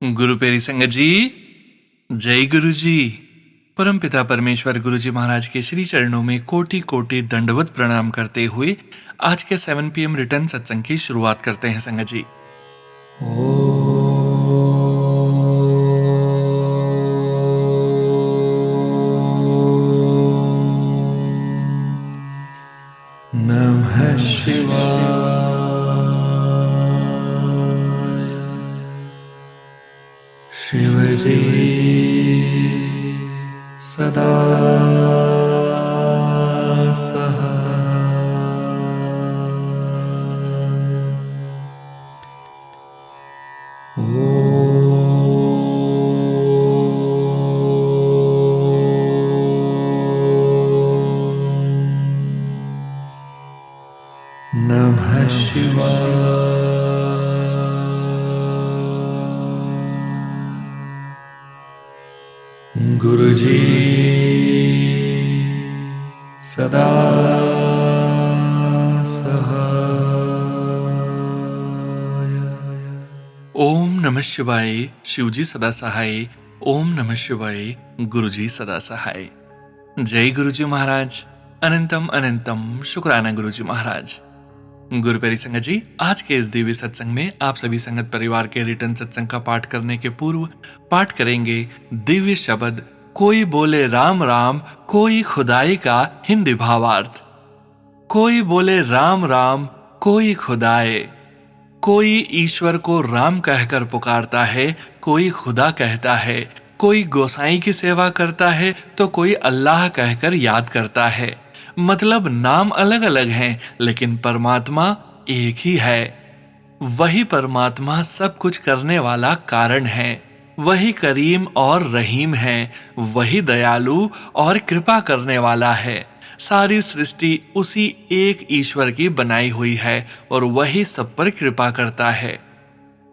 गुरु peri संगत जी, जय गुरु जी। परम पिता परमेश्वर गुरु जी महाराज के श्री चरणों में कोटि कोटि दंडवत प्रणाम करते हुए आज के 7 PM रिटर्न सत्संग की शुरुआत करते हैं संगत जी। नमः शिवाय। शिव जी सदा नमः शिवाय। गुरु जी सदा सहाय। ओम नमः शिवाय। शिव जी सदा सहाय। ओम नमः शिवाय। गुरु जी सदा सहाय। जय गुरु जी महाराज। अनंतम अनंतम शुक्राना गुरु जी महाराज। गुरु प्यारी संगत जी, आज के इस दिव्य सत्संग में आप सभी संगत परिवार के रिटर्न सत्संग का पाठ करने के पूर्व पाठ करेंगे दिव्य शब्द कोई बोले राम राम कोई खुदाई का हिंदी भावार्थ। कोई बोले राम राम कोई खुदाए। कोई ईश्वर को राम कहकर पुकारता है, कोई खुदा कहता है। कोई गोसाई की सेवा करता है तो कोई अल्लाह कहकर याद करता है। मतलब नाम अलग अलग हैं, लेकिन परमात्मा एक ही है। वही परमात्मा सब कुछ करने वाला कारण है। वही करीम और रहीम है। वही दयालु और कृपा करने वाला है। सारी सृष्टि उसी एक ईश्वर की बनाई हुई है और वही सब पर कृपा करता है।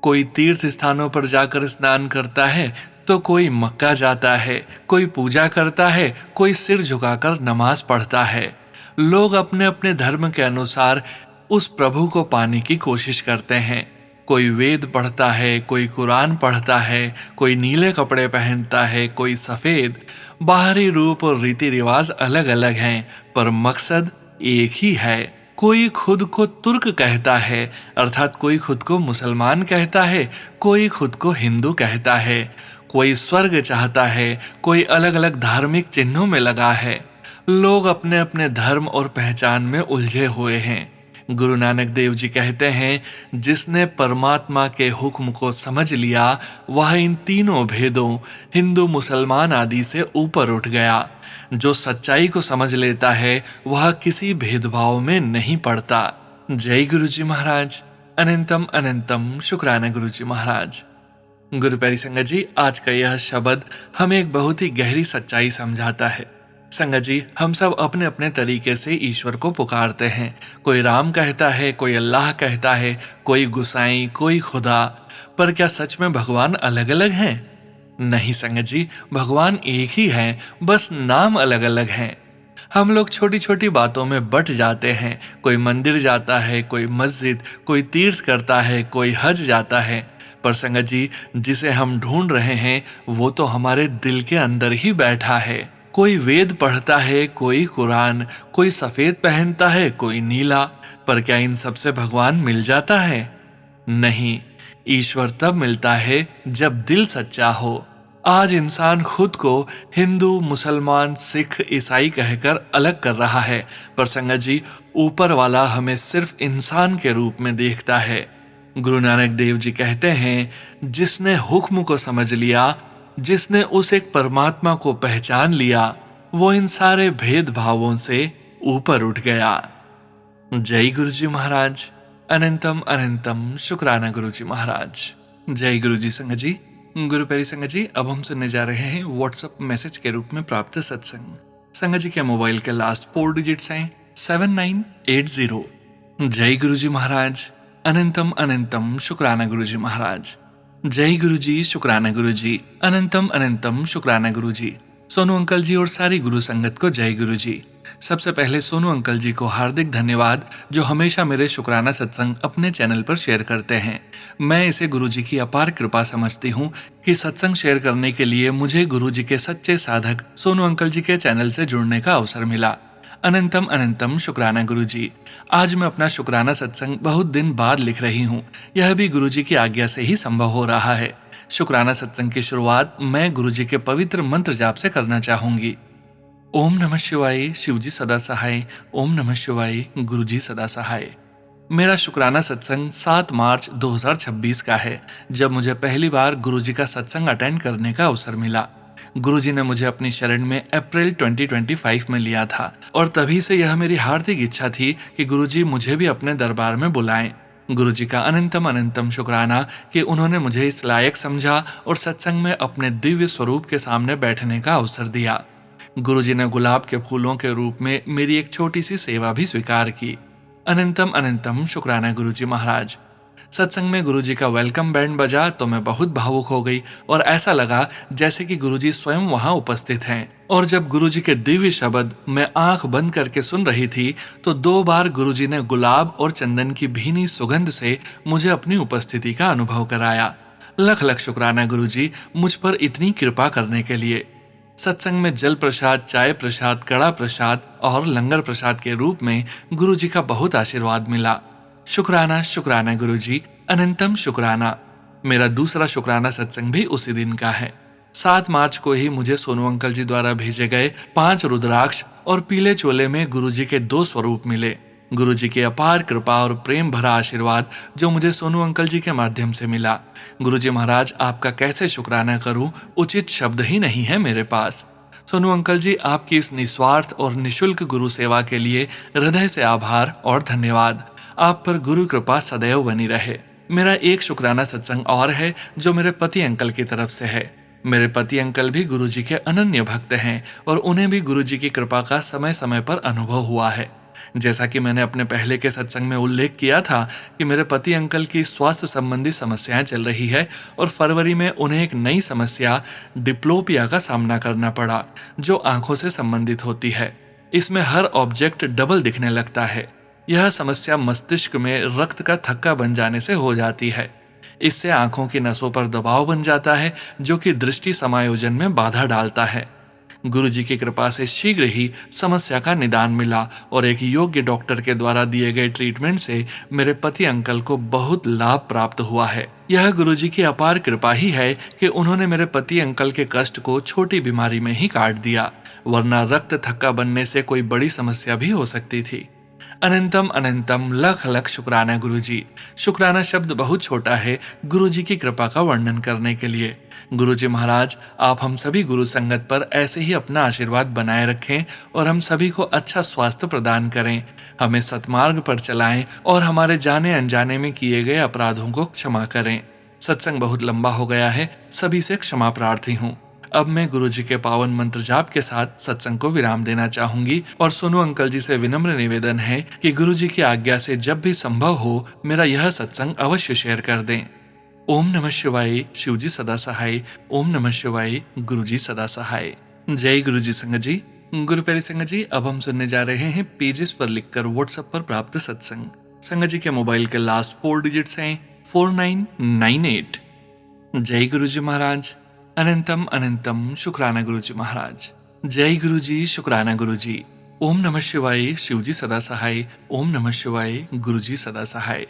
कोई तीर्थ स्थानों पर जाकर स्नान करता है तो कोई मक्का जाता है, कोई पूजा करता है, कोई सिर झुकाकर नमाज पढ़ता है। लोग अपने अपने धर्म के अनुसार उस प्रभु को पाने की कोशिश करते हैं। कोई वेद पढ़ता है, कोई कुरान पढ़ता है, कोई नीले कपड़े पहनता है, कोई सफेद। बाहरी रूप और रीति रिवाज अलग अलग हैं, पर मकसद एक ही है। कोई खुद को तुर्क कहता है, अर्थात कोई खुद को मुसलमान कहता है, कोई खुद को हिंदू कहता है। कोई स्वर्ग चाहता है, कोई अलग अलग धार्मिक चिन्हों में लगा है। लोग अपने अपने धर्म और पहचान में उलझे हुए हैं। गुरु नानक देव जी कहते हैं, जिसने परमात्मा के हुक्म को समझ लिया वह इन तीनों भेदों हिंदू मुसलमान आदि से ऊपर उठ गया। जो सच्चाई को समझ लेता है वह किसी भेदभाव में नहीं पड़ता। जय गुरु जी महाराज। अनंतम अनंतम शुक्राना गुरु जी महाराज। गुरु प्यारी संगत जी, आज का यह शब्द हमें एक बहुत ही गहरी सच्चाई समझाता है। संगत जी, हम सब अपने अपने तरीके से ईश्वर को पुकारते हैं। कोई राम कहता है, कोई अल्लाह कहता है, कोई गुसाई, कोई खुदा। पर क्या सच में भगवान अलग अलग हैं? नहीं संगत जी, भगवान एक ही हैं, बस नाम अलग अलग हैं। हम लोग छोटी छोटी बातों में बट जाते हैं। कोई मंदिर जाता है, कोई मस्जिद, कोई तीर्थ करता है, कोई हज जाता है। पर संगत जी, जिसे हम ढूंढ रहे हैं वो तो हमारे दिल के अंदर ही बैठा है। कोई वेद पढ़ता है, कोई कुरान, कोई सफेद पहनता है, कोई नीला। पर क्या इन सबसे भगवान मिल जाता है? नहीं। ईश्वर तब मिलता है जब दिल सच्चा हो। आज इंसान खुद को हिंदू, मुसलमान, सिख, ईसाई कहकर अलग कर रहा है, पर संगत जी, ऊपर वाला हमें सिर्फ इंसान के रूप में देखता है। गुरु नानक देव जी कहते हैं, जिसने हुक्म को समझ लिया, जिसने उस एक परमात्मा को पहचान लिया, वो इन सारे भेदभावों से ऊपर उठ गया। जय गुरु जी महाराज। अनंतम अनंतम शुक्राना गुरु जी महाराज। जय गुरु जी संगत जी। गुरु प्यारी संगत जी, अब हम सुनने जा रहे हैं व्हाट्सएप मैसेज के रूप में प्राप्त सत्संग। संगत जी के मोबाइल के लास्ट 4 डिजिट्स हैं 7980। जय गुरु जी महाराज। अनंतम अनंतम शुक्राना गुरु जी महाराज। जय गुरु जी, शुक्राना गुरु जी। अनंतम अनंतम शुक्राना गुरु जी। सोनू अंकल जी और सारी गुरु संगत को जय गुरु जी। सबसे पहले सोनू अंकल जी को हार्दिक धन्यवाद, जो हमेशा मेरे शुक्राना सत्संग अपने चैनल पर शेयर करते हैं। मैं इसे गुरु जी की अपार कृपा समझती हूँ कि सत्संग शेयर करने के लिए मुझे गुरु जी के सच्चे साधक सोनू अंकल जी के चैनल से जुड़ने का अवसर मिला। अनंतम अनंतम शुक्राना गुरु जी। आज मैं अपना शुक्राना सत्संग बहुत दिन बाद लिख रही हूँ। यह भी गुरु जी की आज्ञा से ही संभव हो रहा है। शुक्राना सत्संग की शुरुआत मैं गुरु जी के पवित्र मंत्र जाप से करना चाहूंगी। ओम नमः शिवाय, शिवजी सदा सहाय। ओम नमः शिवाय, गुरु जी सदा सहाय। मेरा शुक्राना सत्संग 7 मार्च 2026 का है, जब मुझे पहली बार गुरु जी का सत्संग अटेंड करने का अवसर मिला। गुरु जी ने मुझे अपनी शरण में अप्रैल 2025 में लिया था और तभी से यह मेरी हार्दिक इच्छा थी कि गुरु जी मुझे भी अपने दरबार में बुलाएं। गुरु जी का अनंतम अनंतम शुक्राना कि उन्होंने मुझे इस लायक समझा और सत्संग में अपने दिव्य स्वरूप के सामने बैठने का अवसर दिया। गुरु जी ने गुलाब के फूलों के रूप में मेरी एक छोटी सी सेवा भी स्वीकार की। अनंतम अनंतम शुक्राना गुरु जी महाराज। सत्संग में गुरु जी का वेलकम बैंड बजा तो मैं बहुत भावुक हो गई और ऐसा लगा जैसे कि गुरु जी स्वयं वहां उपस्थित हैं। और जब गुरु जी के दिव्य शब्द मैं आंख बंद करके सुन रही थी तो 2 बार गुरु जी ने गुलाब और चंदन की भीनी सुगंध से मुझे अपनी उपस्थिति का अनुभव कराया। लख लख शुक्राना गुरु जी मुझ पर इतनी कृपा करने के लिए। सत्संग में जल प्रसाद, चाय प्रसाद, कड़ा प्रसाद और लंगर प्रसाद के रूप में गुरु जी का बहुत आशीर्वाद मिला। शुक्राना शुक्राना गुरु जी, अनंतम शुक्राना। मेरा दूसरा शुक्राना सत्संग भी उसी दिन का है। 7 मार्च को ही मुझे सोनू अंकल जी द्वारा भेजे गए 5 रुद्राक्ष और पीले चोले में गुरु जी के 2 स्वरूप मिले। गुरु जी की अपार कृपा और प्रेम भरा आशीर्वाद जो मुझे सोनू अंकल जी के माध्यम से मिला। गुरु जी महाराज, आपका कैसे शुक्राना करूं, उचित शब्द ही नहीं है मेरे पास। सोनू अंकल जी, आपकी इस निस्वार्थ और निशुल्क गुरु सेवा के लिए हृदय से आभार और धन्यवाद। आप पर गुरु कृपा सदैव बनी रहे। मेरा एक शुक्राना सत्संग और है जो मेरे पति अंकल की तरफ से है। मेरे पति अंकल भी गुरु जी के अनन्य भक्त हैं और उन्हें भी गुरु जी की कृपा का समय समय पर अनुभव हुआ है। जैसा कि मैंने अपने पहले के सत्संग में उल्लेख किया था कि मेरे पति अंकल की स्वास्थ्य संबंधी समस्याएं चल रही है और फरवरी में उन्हें एक नई समस्या डिप्लोपिया का सामना करना पड़ा, जो आंखों से संबंधित होती है। इसमें हर ऑब्जेक्ट डबल दिखने लगता है। यह समस्या मस्तिष्क में रक्त का थक्का बन जाने से हो जाती है। इससे आंखों की नसों पर दबाव बन जाता है, जो कि दृष्टि समायोजन में बाधा डालता है। गुरु जी की कृपा से शीघ्र ही समस्या का निदान मिला और एक योग्य डॉक्टर के द्वारा दिए गए ट्रीटमेंट से मेरे पति अंकल को बहुत लाभ प्राप्त हुआ है। यह गुरु जी की अपार कृपा ही है कि उन्होंने मेरे पति अंकल के कष्ट को छोटी बीमारी में ही काट दिया, वरना रक्त थक्का बनने से कोई बड़ी समस्या भी हो सकती थी। अनंतम अनंतम लख लख शुक्राना गुरु जी। शुक्राना शब्द बहुत छोटा है गुरु जी की कृपा का वर्णन करने के लिए। गुरु जी महाराज, आप हम सभी गुरु संगत पर ऐसे ही अपना आशीर्वाद बनाए रखें और हम सभी को अच्छा स्वास्थ्य प्रदान करें, हमें सतमार्ग पर चलाएं और हमारे जाने अनजाने में किए गए अपराधों को क्षमा करें। सत्संग बहुत लंबा हो गया है, सभी से क्षमा प्रार्थी हूँ। अब मैं गुरु जी के पावन मंत्र जाप के साथ सत्संग को विराम देना चाहूंगी और सोनू अंकल जी से विनम्र निवेदन है कि गुरु जी की आज्ञा से जब भी संभव हो मेरा यह सत्संग अवश्य शेयर कर दें। ओम नमः शिवाय, शिवजी सदा सहाय। ओम नमः शिवाय, गुरु जी सदा सहाय। जय गुरु जी संगत जी। गुरु प्यारी संगत जी, अब हम सुनने जा रहे हैं पेजेस पर लिखकर व्हाट्सएप पर प्राप्त सत्संग। संगत जी के मोबाइल के लास्ट 4 डिजिट्स हैं 4998। जय गुरु जी महाराज। अनंतम अनंतम शुक्राना गुरु जी महाराज। जय गुरु जी, शुक्राना गुरु जी। ओम नमः शिवाय, शिवजी सदा सहाय। ओम नमः शिवाय, गुरु जी सदा सहाय।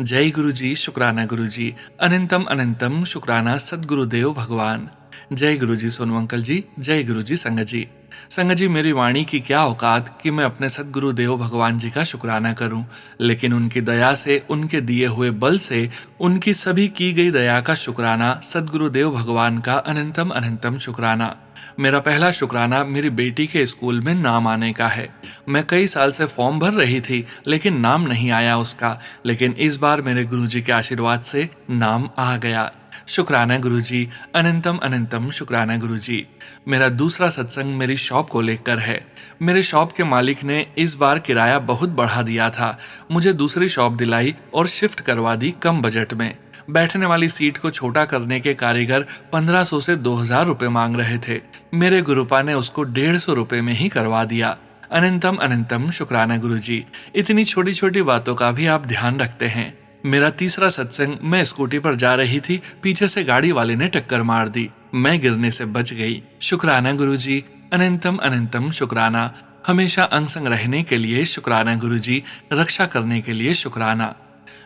जय गुरु जी, शुक्राना गुरु जी। अनंतम अनंतम शुक्राना सद्गुरुदेव भगवान। जय गुरु जी सोनू अंकल जी। जय गुरु जी संगत जी। संगत जी, मेरी वाणी की क्या औकात कि मैं अपने सद्गुरुदेव भगवान जी का शुक्राना करूं, लेकिन उनकी दया से, उनके दिए हुए बल से, उनकी सभी की गई दया का शुक्राना सद्गुरुदेव भगवान का अनंतम अनंतम शुक्राना। मेरा पहला शुक्राना मेरी बेटी के स्कूल में नाम आने का है। मैं कई साल से फॉर्म भर रही थी लेकिन नाम नहीं आया उसका, लेकिन इस बार मेरे गुरुजी के आशीर्वाद से नाम आ गया। शुक्राना गुरुजी, अनंतम अनंतम शुक्राना गुरुजी। मेरा दूसरा सत्संग मेरी शॉप को लेकर है। मेरे शॉप के मालिक ने इस बार किराया बहुत बढ़ा दिया था। मुझे दूसरी शॉप दिलाई और शिफ्ट करवा दी कम बजट में। बैठने वाली सीट को छोटा करने के कारीगर 1500 से 2000 रुपए मांग रहे थे। मेरे गुरुपा ने उसको 150 रुपए में ही करवा दिया। अनंतम अनंतम शुक्राना गुरुजी। इतनी छोटी छोटी बातों का भी आप ध्यान रखते हैं। मेरा तीसरा सत्संग, मैं स्कूटी पर जा रही थी, पीछे से गाड़ी वाले ने टक्कर मार दी। मैं गिरने से बच गई। शुक्राना गुरुजी। अनंतम अनंतम शुक्राना। हमेशा अंग संग रहने के लिए शुक्राना गुरुजी। रक्षा करने के लिए शुक्राना।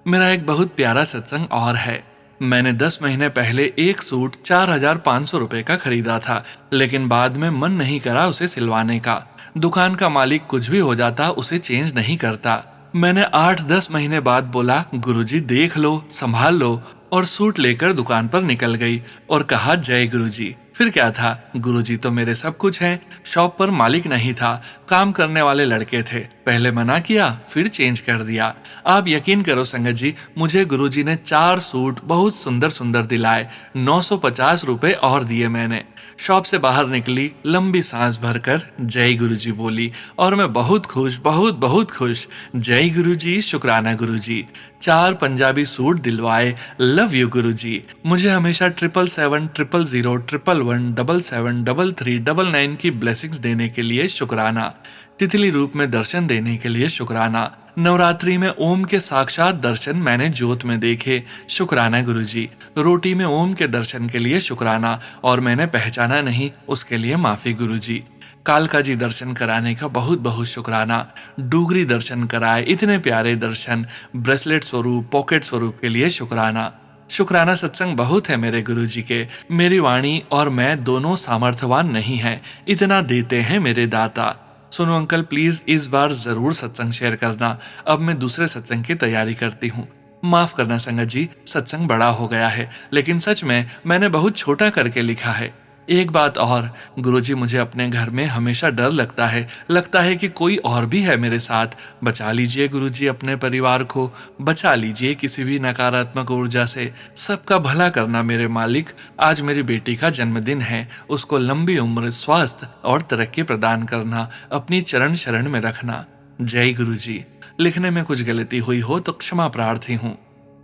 मेरा एक बहुत प्यारा सत्संग और है। मैंने 10 महीने पहले एक सूट 4500 रुपए का खरीदा था, लेकिन बाद में मन नहीं करा उसे सिलवाने का। दुकान का मालिक कुछ भी हो जाता उसे चेंज नहीं करता। मैंने 8-10 महीने बाद बोला, गुरुजी देख लो, संभाल लो, और सूट लेकर दुकान पर निकल गई और कहा, जय गुरुजी। फिर क्या था, गुरुजी तो मेरे सब कुछ हैं। शॉप पर मालिक नहीं था, काम करने वाले लड़के थे। पहले मना किया, फिर चेंज कर दिया। आप यकीन करो संगत जी, मुझे गुरुजी ने 4 सूट बहुत सुंदर सुंदर दिलाए। 950 रुपए और दिए मैंने। शॉप से बाहर निकली, लंबी सांस भरकर जय गुरुजी बोली, और मैं बहुत खुश, बहुत बहुत खुश। जय गुरुजी, शुक्राना गुरुजी। 4 पंजाबी सूट दिलवाए। लव यू गुरुजी। मुझे हमेशा 777, 000, 111, 77, 33, 99 की ब्लेसिंग्स देने के लिए शुक्राना। तितली रूप में दर्शन देने के लिए शुक्राना। नवरात्रि में ओम के साक्षात दर्शन मैंने ज्योत में देखे। शुक्राना गुरुजी। रोटी में ओम के दर्शन के लिए शुक्राना, और मैंने पहचाना नहीं, उसके लिए माफी गुरुजी। कालका जी दर्शन कराने का बहुत बहुत शुक्राना। डूगरी दर्शन कराए, इतने प्यारे दर्शन। ब्रेसलेट स्वरूप, पॉकेट स्वरूप के लिए शुक्राना। शुक्राना सत्संग बहुत है मेरे गुरुजी के। मेरी वाणी और मैं दोनों सामर्थ्यवान नहीं है, इतना देते हैं मेरे दाता। सुनो अंकल, प्लीज इस बार जरूर सत्संग शेयर करना। अब मैं दूसरे सत्संग की तैयारी करती हूँ। माफ करना संगत जी, सत्संग बड़ा हो गया है, लेकिन सच में मैंने बहुत छोटा करके लिखा है। एक बात और, गुरुजी, मुझे अपने घर में हमेशा डर लगता है कि कोई और भी है मेरे साथ। बचा लीजिए गुरुजी अपने परिवार को, बचा लीजिए किसी भी नकारात्मक ऊर्जा से। सबका भला करना मेरे मालिक। आज मेरी बेटी का जन्मदिन है, उसको लंबी उम्र, स्वास्थ्य और तरक्की प्रदान करना, अपनी चरण शरण में रखना। जय गुरुजी। लिखने में कुछ गलती हुई हो तो क्षमा प्रार्थी हूँ।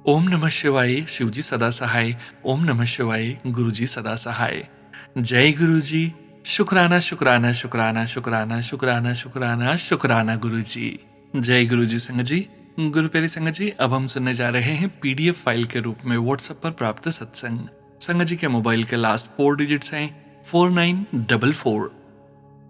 ओम नमः शिवाय। शिवजी सदा सहाय। ओम नमः शिवाय। गुरुजी सदा सहाय। जय गुरुजी। शुक्राना शुक्राना शुक्राना शुक्राना शुक्राना शुक्राना शुक्राना गुरुजी। जय गुरुजी। संगत जी, गुरु प्यारी संगत जी, अब हम सुनने जा रहे हैं PDF फाइल के रूप में व्हाट्सएप पर प्राप्त सत्संग। संगत जी के मोबाइल के लास्ट 4 डिजिट्स हैं 4944।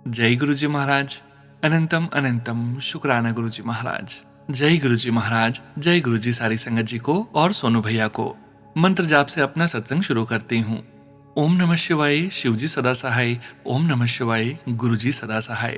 जय गुरुजी महाराज। अनंतम अनंतम शुक्राना गुरुजी महाराज। जय गुरुजी महाराज। जय गुरुजी सारी संगत जी को और सोनू भैया को। मंत्र जाप से अपना सत्संग शुरू करती हूँ। ओम नमः शिवाय। शिवजी सदा सहाय। ओम नमः शिवाय। गुरुजी सदा सहाय।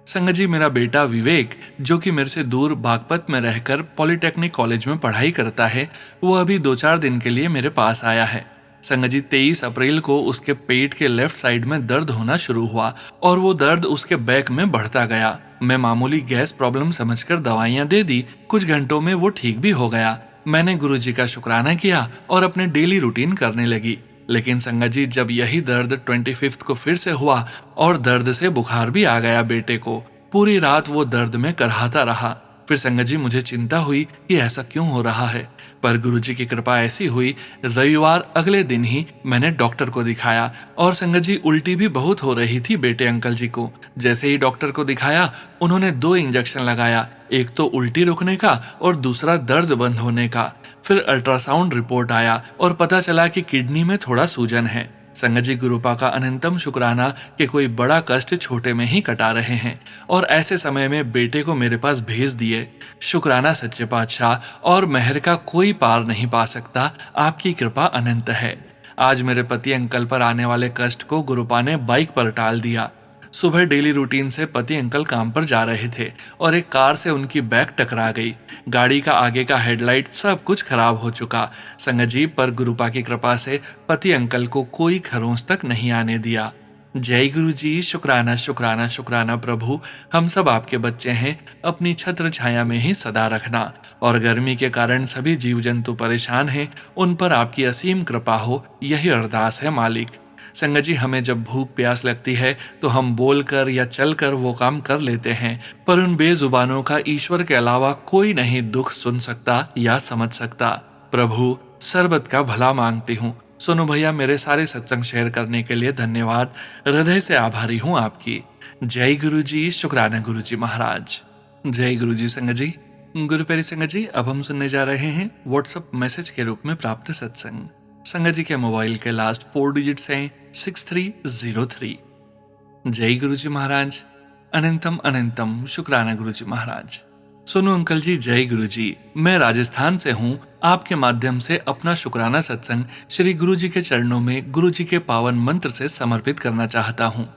संगत जी, मेरा बेटा विवेक, जो कि मेरे से दूर बागपत में रहकर पॉलिटेक्निक कॉलेज में पढ़ाई करता है, वो अभी 2-4 दिन के लिए मेरे पास आया है। संगत जी, 23 अप्रैल को उसके पेट के लेफ्ट साइड में दर्द होना शुरू हुआ, और वो दर्द उसके बैक में बढ़ता गया। मैं मामूली गैस प्रॉब्लम समझकर दवाइयां दे दी। कुछ घंटों में वो ठीक भी हो गया। मैंने गुरुजी का शुक्राना किया और अपने डेली रूटीन करने लगी। लेकिन संगत जी, जब यही दर्द 25 को फिर से हुआ और दर्द से बुखार भी आ गया बेटे को। पूरी रात वो दर्द में करहाता रहा। फिर संगत जी, मुझे चिंता हुई कि ऐसा क्यों हो रहा है, पर गुरुजी की कृपा ऐसी हुई, रविवार अगले दिन ही मैंने डॉक्टर को दिखाया। और संगत जी, उल्टी भी बहुत हो रही थी बेटे अंकल जी को। जैसे ही डॉक्टर को दिखाया, उन्होंने 2 इंजेक्शन लगाया, एक तो उल्टी रुकने का और दूसरा दर्द बंद होने का। फिर अल्ट्रासाउंड रिपोर्ट आया और पता चला कि किडनी में थोड़ा सूजन है। संगत जी, गुरुपा का अनंतम शुक्राना कि कोई बड़ा कष्ट छोटे में ही कटा रहे हैं, और ऐसे समय में बेटे को मेरे पास भेज दिए। शुक्राना सच्चे पातशाह, और मेहर का कोई पार नहीं पा सकता। आपकी कृपा अनंत है। आज मेरे पति अंकल पर आने वाले कष्ट को गुरुपा ने बाइक पर टाल दिया। सुबह डेली रूटीन से पति अंकल काम पर जा रहे थे और एक कार से उनकी बैक टकरा गई। गाड़ी का आगे का हेडलाइट सब कुछ खराब हो चुका। संगत जी, पर गुरुपा की कृपा से पति अंकल को कोई खरोंच तक नहीं आने दिया। जय गुरु जी। शुक्राना शुक्राना शुक्राना प्रभु। हम सब आपके बच्चे हैं, अपनी छत्र छाया में ही सदा रखना। और गर्मी के कारण सभी जीव जंतु परेशान हैं, उन पर आपकी असीम कृपा हो, यही अरदास है मालिक। संगत जी, हमें जब भूख प्यास लगती है तो हम बोलकर या चलकर वो काम कर लेते हैं, पर उन बेजुबानों का ईश्वर के अलावा कोई नहीं दुख सुन सकता या समझ सकता। प्रभु, सरबत का भला मांगती हूँ। सोनू भैया, मेरे सारे सत्संग शेयर करने के लिए धन्यवाद। हृदय से आभारी हूँ आपकी। जय गुरु जी। शुक्राना गुरु जी महाराज। जय गुरु जी। संगत जी, गुरु प्यारी संगत जी, अब हम सुनने जा रहे हैं व्हाट्सएप मैसेज के रूप में प्राप्त सत्संग। संगत जी के मोबाइल के लास्ट 4 डिजिट्स हैं 6303। जय गुरु जी महाराज। अनंतम अनंतम शुक्राना गुरु जी महाराज। सोनू अंकल जी, जय गुरु जी। मैं राजस्थान से हूँ। आपके माध्यम से अपना शुक्राना सत्संग श्री गुरु जी के चरणों में गुरु जी के पावन मंत्र से समर्पित करना चाहता हूँ।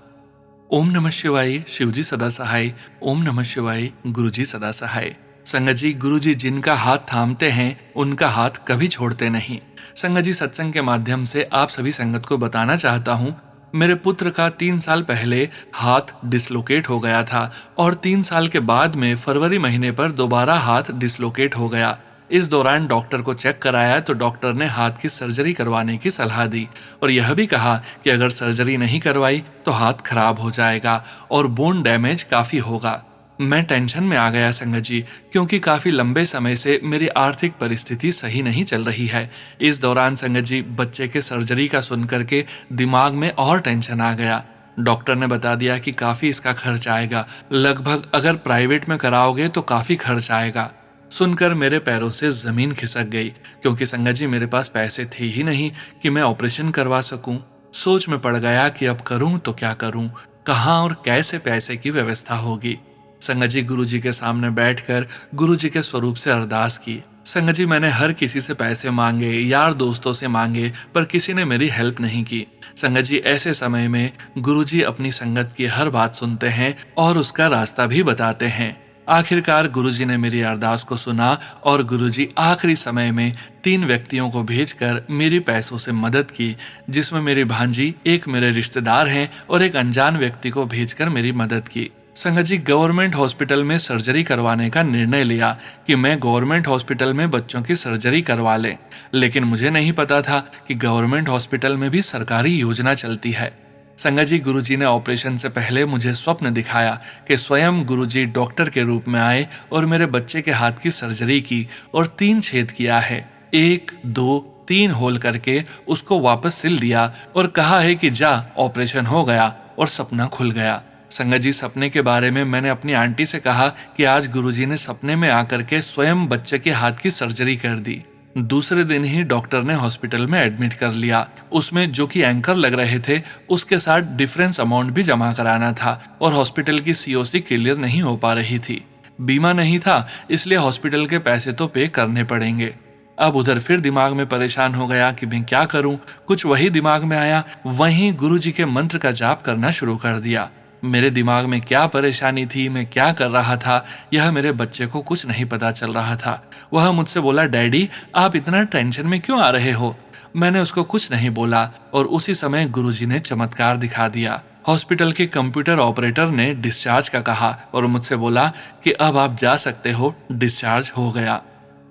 ओम नमः शिवाय, शिवजी सदा सहाय। ओम नमः शिवाय, गुरु जी सदा सहाय। संगत जी, गुरु जी जिनका हाथ थामते हैं उनका हाथ कभी छोड़ते नहीं। संगत जी, सत्संग के माध्यम से आप सभी संगत को बताना चाहता हूँ, मेरे पुत्र का 3 साल पहले हाथ डिसलोकेट हो गया था और 3 साल के बाद में फरवरी महीने पर दोबारा हाथ डिसलोकेट हो गया। इस दौरान डॉक्टर को चेक कराया तो डॉक्टर ने हाथ की सर्जरी करवाने की सलाह दी और यह भी कहा कि अगर सर्जरी नहीं करवाई तो हाथ खराब हो जाएगा और बोन डैमेज काफी होगा। मैं टेंशन में आ गया संगत जी, क्योंकि काफी लंबे समय से मेरी आर्थिक परिस्थिति सही नहीं चल रही है। इस दौरान संगत जी, बच्चे के सर्जरी का सुन करके दिमाग में और टेंशन आ गया। डॉक्टर ने बता दिया कि काफी इसका खर्च आएगा, लगभग अगर प्राइवेट में कराओगे तो काफी खर्च आएगा। सुनकर मेरे पैरों से जमीन खिसक गई, क्योंकि संगत जी मेरे पास पैसे थे ही नहीं कि मैं ऑपरेशन करवा सकूं। सोच में पड़ गया कि अब करूं तो क्या करूं, कहां और कैसे पैसे की व्यवस्था होगी। संगत जी, गुरु जी के सामने बैठकर गुरु जी के स्वरूप से अरदास की। संगत जी, मैंने हर किसी से पैसे मांगे, यार दोस्तों से मांगे, पर किसी ने मेरी हेल्प नहीं की। संगत जी, ऐसे समय में गुरु जी अपनी संगत की हर बात सुनते हैं और उसका रास्ता भी बताते हैं। आखिरकार गुरुजी ने मेरी अरदास को सुना और गुरुजी आखिरी समय में 3 व्यक्तियों को भेजकर मेरी पैसों से मदद की, जिसमें मेरी भांजी, एक मेरे रिश्तेदार हैं और एक अनजान व्यक्ति को भेजकर मेरी मदद की। संगत जी, गवर्नमेंट हॉस्पिटल में सर्जरी करवाने का निर्णय लिया कि मैं गवर्नमेंट हॉस्पिटल में बच्चों की सर्जरी करवा लें, लेकिन मुझे नहीं पता था कि गवर्नमेंट हॉस्पिटल में भी सरकारी योजना चलती है। संगत जी, गुरुजी ने ऑपरेशन से पहले मुझे स्वप्न दिखाया कि स्वयं गुरुजी डॉक्टर के रूप में आए और मेरे बच्चे के हाथ की सर्जरी की और 3 छेद किया है। 1, 2, 3 होल करके उसको वापस सिल दिया और कहा है कि जा, ऑपरेशन हो गया और सपना खुल गया। संगत जी, सपने के बारे में मैंने अपनी आंटी से कहा कि आज गुरुजी ने सपने में आकर के स्वयं बच्चे के हाथ की सर्जरी कर दी। दूसरे दिन ही डॉक्टर ने हॉस्पिटल में एडमिट कर लिया। उसमें जो कि एंकर लग रहे थे, उसके साथ डिफरेंस अमाउंट भी जमा कराना था और हॉस्पिटल की सीओसी क्लियर नहीं हो पा रही थी। बीमा नहीं था, इसलिए हॉस्पिटल के पैसे तो पे करने पड़ेंगे। अब उधर फिर दिमाग में परेशान हो गया कि मैं क्या करूं। कुछ वही दिमाग में आया, वहीं गुरुजी के मंत्र का जाप करना शुरू कर दिया। मेरे दिमाग में क्या परेशानी थी, मैं क्या कर रहा था, यह मेरे बच्चे को कुछ नहीं पता चल रहा था। वह मुझसे बोला, डैडी आप इतना टेंशन में क्यों आ रहे हो। मैंने उसको कुछ नहीं बोला और उसी समय गुरुजी ने चमत्कार दिखा दिया। हॉस्पिटल के कंप्यूटर ऑपरेटर ने डिस्चार्ज का कहा और मुझसे बोला कि अब आप जा सकते हो, डिस्चार्ज हो गया।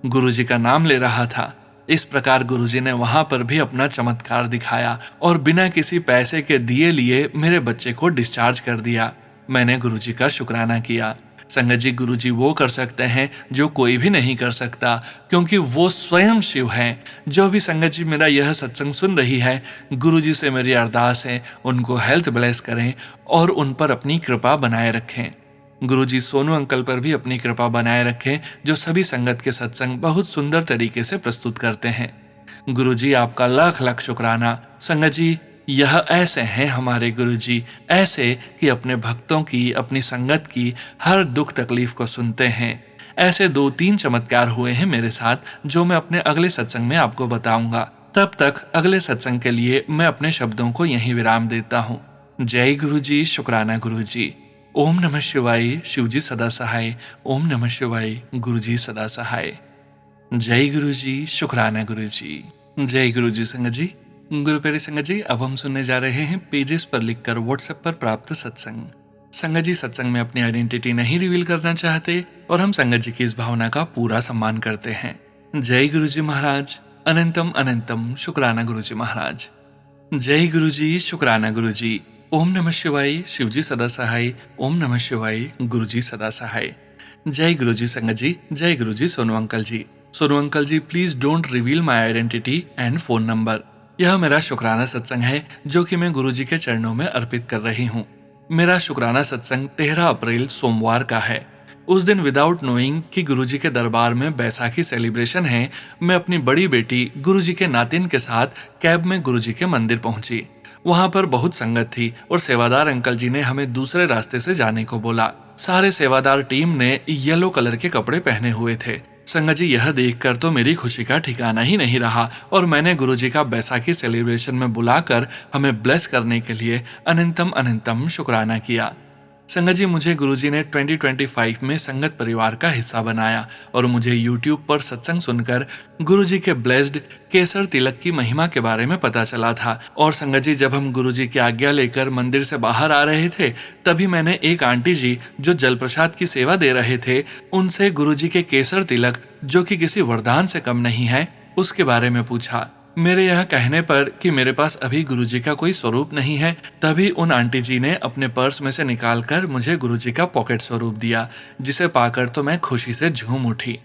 गुरुजी का नाम ले रहा था। इस प्रकार गुरुजी ने वहां पर भी अपना चमत्कार दिखाया और बिना किसी पैसे के दिए लिए मेरे बच्चे को डिस्चार्ज कर दिया। मैंने गुरुजी का शुक्राना किया। संगत जी, गुरुजी वो कर सकते हैं जो कोई भी नहीं कर सकता, क्योंकि वो स्वयं शिव हैं। जो भी संगत जी मेरा यह सत्संग सुन रही है, गुरुजी से मेरी अरदास है, उनको हेल्थ ब्लेस करें और उन पर अपनी कृपा बनाए रखें। गुरुजी सोनू अंकल पर भी अपनी कृपा बनाए रखें, जो सभी संगत के सत्संग बहुत सुंदर तरीके से प्रस्तुत करते हैं। गुरुजी, आपका लाख लाख शुक्राना। संगत जी, यह ऐसे हैं हमारे गुरुजी, ऐसे कि अपने भक्तों की, अपनी संगत की हर दुख तकलीफ को सुनते हैं। ऐसे 2-3 चमत्कार हुए हैं मेरे साथ, जो मैं अपने अगले सत्संग में आपको बताऊंगा। तब तक अगले सत्संग के लिए मैं अपने शब्दों को यहीं विराम देता हूँ। जय गुरुजी। शुक्राना गुरुजी। ओम नमः शिवाय, शिवजी सदा सहाय। ओम नमः शिवाय, गुरुजी सदा सहाय। जय गुरुजी। शुक्राना गुरुजी। जय गुरुजी। संगत जी, गुरु प्यारी संगत जी, अब हम सुनने जा रहे हैं पेजेस पर लिखकर व्हाट्सएप पर प्राप्त सत्संग। संगत जी सत्संग में अपनी आइडेंटिटी नहीं रिवील करना चाहते और हम संगत जी की इस भावना का पूरा सम्मान करते हैं। जय गुरुजी महाराज। अनंतम अनंतम शुक्राना गुरुजी महाराज। जय गुरुजी। शुक्राना गुरुजी। ओम नमः शिवाय, शिवजी सदा सहाय। ओम नमः शिवाय, गुरुजी सदा सहाय। जय गुरुजी संगत जी। जय Guruji Sonu uncle ji. Sonu uncle ji, please don't reveal my identity and phone number. यह मेरा शुक्राना सत्संग है जो कि मैं गुरुजी के चरणों में अर्पित कर रही हूँ। मेरा शुक्राना सत्संग 13 अप्रैल सोमवार का है। उस दिन विदाउट नोइंग कि गुरुजी के दरबार में बैसाखी सेलिब्रेशन है, मैं अपनी बड़ी बेटी गुरुजी के नातिन के साथ कैब में गुरुजी के मंदिर पहुंची। वहां पर बहुत संगत थी और सेवादार अंकल जी ने हमें दूसरे रास्ते से जाने को बोला। सारे सेवादार टीम ने येलो कलर के कपड़े पहने हुए थे। संगत जी, यह देखकर तो मेरी खुशी का ठिकाना ही नहीं रहा और मैंने गुरुजी का बैसाखी सेलिब्रेशन में बुलाकर हमें ब्लेस करने के लिए अनंतम अनंतम शुक्राना किया। संगत जी, मुझे गुरुजी ने 2025 में संगत परिवार का हिस्सा बनाया और मुझे YouTube पर सत्संग सुनकर गुरुजी के ब्लेस्ड केसर तिलक की महिमा के बारे में पता चला था। और संगत जी, जब हम गुरुजी की आज्ञा लेकर मंदिर से बाहर आ रहे थे, तभी मैंने एक आंटी जी जो जल प्रसाद की सेवा दे रहे थे, उनसे गुरुजी के केसर तिलक, जो कि किसी वरदान से कम नहीं है, उसके बारे में पूछा। मेरे यह कहने पर कि मेरे पास अभी गुरुजी का कोई स्वरूप नहीं है, तभी उन आंटी जी ने अपने पर्स में से निकालकर मुझे गुरुजी का पॉकेट स्वरूप दिया, जिसे पाकर तो मैं खुशी से झूम उठी।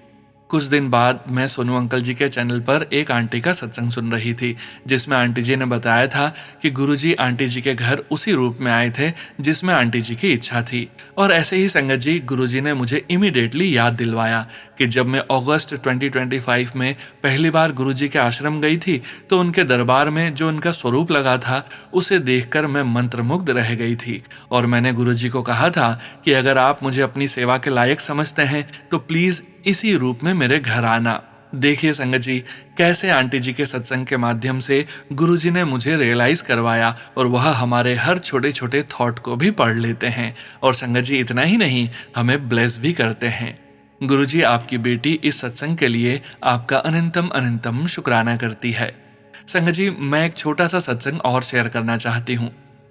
कुछ दिन बाद मैं सोनू अंकल जी के चैनल पर एक आंटी का सत्संग सुन रही थी, जिसमें आंटी जी ने बताया था कि गुरुजी आंटी जी के घर उसी रूप में आए थे जिसमें आंटी जी की इच्छा थी। और ऐसे ही संगत जी, गुरुजी ने मुझे इमीडिएटली याद दिलवाया कि जब मैं अगस्त 2025 में पहली बार गुरुजी के आश्रम गई थी, तो उनके दरबार में जो उनका स्वरूप लगा था, उसे देखकर मैं मंत्रमुग्ध रह गई थी। और मैंने गुरुजी को कहा था कि अगर आप मुझे अपनी सेवा के लायक समझते हैं तो प्लीज इसी रूप में मेरे घर आना। देखिए संगत जी, कैसे आंटी जी के सत्संग के माध्यम से गुरुजी ने मुझे रियलाइज करवाया और वह हमारे हर छोटे छोटे थॉट को भी पढ़ लेते हैं। और संगत जी, इतना ही नहीं, हमें ब्लेस भी करते हैं। गुरुजी, आपकी बेटी इस सत्संग के लिए आपका अनंतम अनंतम शुक्राना करती है। संगत जी, मैं एक छोटा सा सत्संग और शेयर करना चाहती हूँ।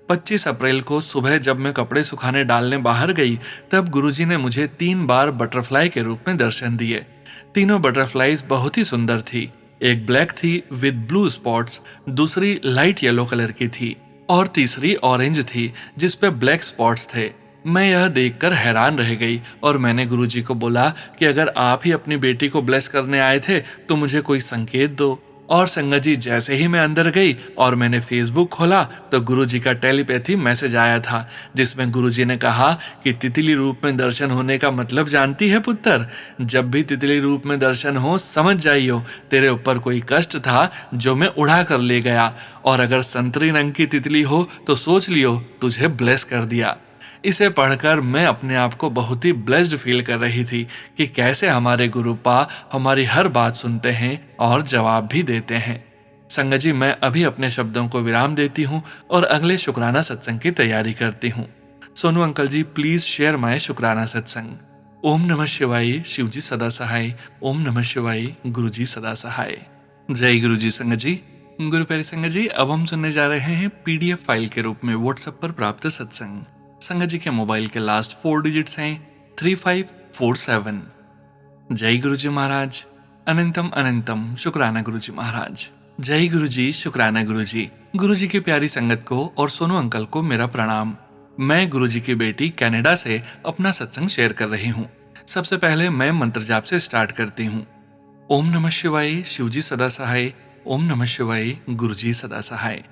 25 अप्रैल को सुबह जब मैं कपड़े सुखाने डालने बाहर गई, तब गुरुजी ने मुझे 3 बार बटरफ्लाई के रूप में दर्शन दिए। तीनों बटरफ्लाईज बहुत ही सुंदर थी। एक ब्लैक थी विद ब्लू स्पॉट्स, दूसरी लाइट येलो कलर की थी और तीसरी ऑरेंज थी जिस पे ब्लैक स्पॉट्स थे। मैं यह देखकर हैरान रह गई और मैंने गुरुजी को बोला कि अगर आप ही अपनी बेटी को ब्लेस करने आए थे तो मुझे कोई संकेत दो। और संगत जी, जैसे ही मैं अंदर गई और मैंने फेसबुक खोला तो गुरुजी का टेलीपैथी मैसेज आया था, जिसमें गुरुजी ने कहा कि तितली रूप में दर्शन होने का मतलब जानती है पुत्र? जब भी तितली रूप में दर्शन हो, समझ जाइयो तेरे ऊपर कोई कष्ट था जो मैं उड़ा कर ले गया, और अगर संतरी रंग की तितली हो तो सोच लियो तुझे ब्लेस कर दिया। इसे पढ़कर मैं अपने आप को बहुत ही ब्लेस्ड फील कर रही थी कि कैसे हमारे गुरुपा हमारी हर बात सुनते हैं और जवाब भी देते हैं। संगत जी, मैं अभी अपने शब्दों को विराम देती हूँ और अगले शुक्राना सत्संग की तैयारी करती हूँ। Sonu uncle ji, please share my शुक्राना सत्संग। ओम नमः शिवाय, शिवजी सदा सहाय। ओम नमः शिवाय, गुरुजी सदा सहाय। जय गुरुजी। संगत जी, गुरु प्यारे संगत जी, अब हम सुनने जा रहे हैं PDF फाइल के रूप में व्हाट्सएप पर प्राप्त सत्संग। संगत जी के मोबाइल के लास्ट 4 डिजिट्स हैं 3547। जय गुरुजी महाराज, अनंतम अनंतम शुक्राना गुरुजी महाराज। जय गुरुजी, शुक्राना गुरुजी। गुरुजी की प्यारी संगत को और सोनू अंकल को मेरा प्रणाम। मैं गुरुजी की बेटी कनाडा से अपना सत्संग शेयर कर रही हूँ। सबसे पहले मैं मंत्र जाप से स्टार्ट करती हूँ। ओम नमः शिवाय, शिवजी सदा सहाय। ओम नमः शिवाय, गुरुजी सदा सहाय।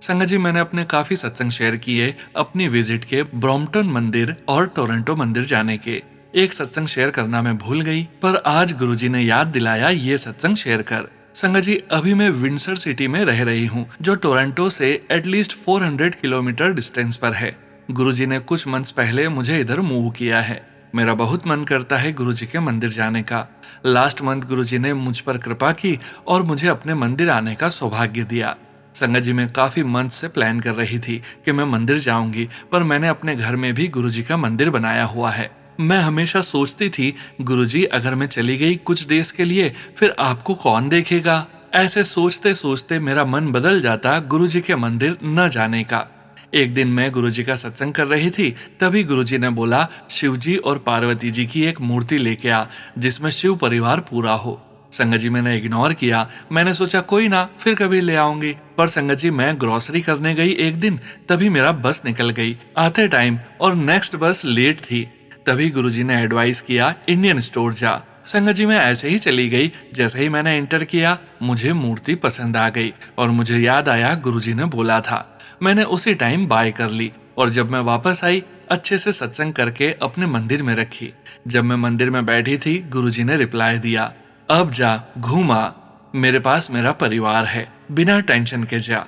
संगत जी, मैंने अपने काफी सत्संग शेयर किए अपनी विजिट के ब्रॉम्पटन मंदिर और टोरंटो मंदिर जाने के। एक सत्संग शेयर करना मैं भूल गई, पर आज गुरुजी ने याद दिलाया ये सत्संग शेयर कर। संगत जी, अभी मैं विंडसर सिटी में रह रही हूँ, जो टोरंटो से एटलीस्ट 400 किलोमीटर डिस्टेंस पर है। गुरुजी ने कुछ मंथ्स पहले मुझे इधर मूव किया है। मेरा बहुत मन करता है गुरुजी के मंदिर जाने का। लास्ट मंथ गुरुजी ने मुझ पर कृपा की और मुझे अपने मंदिर आने का सौभाग्य दिया। संगत जी, मैं काफी मंथ से प्लान कर रही थी कि मैं मंदिर जाऊंगी, पर मैंने अपने घर में भी गुरुजी का मंदिर बनाया हुआ है। मैं हमेशा सोचती थी, गुरुजी अगर मैं चली गई कुछ डेज के लिए, फिर आपको कौन देखेगा? ऐसे सोचते सोचते मेरा मन बदल जाता गुरुजी के मंदिर न जाने का। एक दिन मैं गुरुजी का सत्संग कर रही थी, तभी गुरुजी ने बोला, शिवजी और पार्वती जी की एक मूर्ति लेके आ जिसमें शिव परिवार पूरा हो। संगत जी, मैंने इग्नोर किया। मैंने सोचा कोई ना, फिर कभी ले आऊंगी। पर संगत जी, मैं ग्रोसरी करने गई एक दिन, तभी मेरा बस निकल गई आते टाइम और नेक्स्ट बस लेट थी। तभी गुरुजी ने एडवाइस किया, इंडियन स्टोर जा। संगत जी मैं ऐसे ही चली गई। जैसे ही मैंने एंटर किया मुझे मूर्ति पसंद आ गई और मुझे याद आया गुरुजी ने बोला था। मैंने उसी टाइम बाय कर ली और जब मैं वापस आई अच्छे से सत्संग करके अपने मंदिर में रखी। जब मैं मंदिर में बैठी थी गुरुजी ने रिप्लाई दिया, अब जा घूमा, मेरे पास मेरा परिवार है, बिना टेंशन के जा।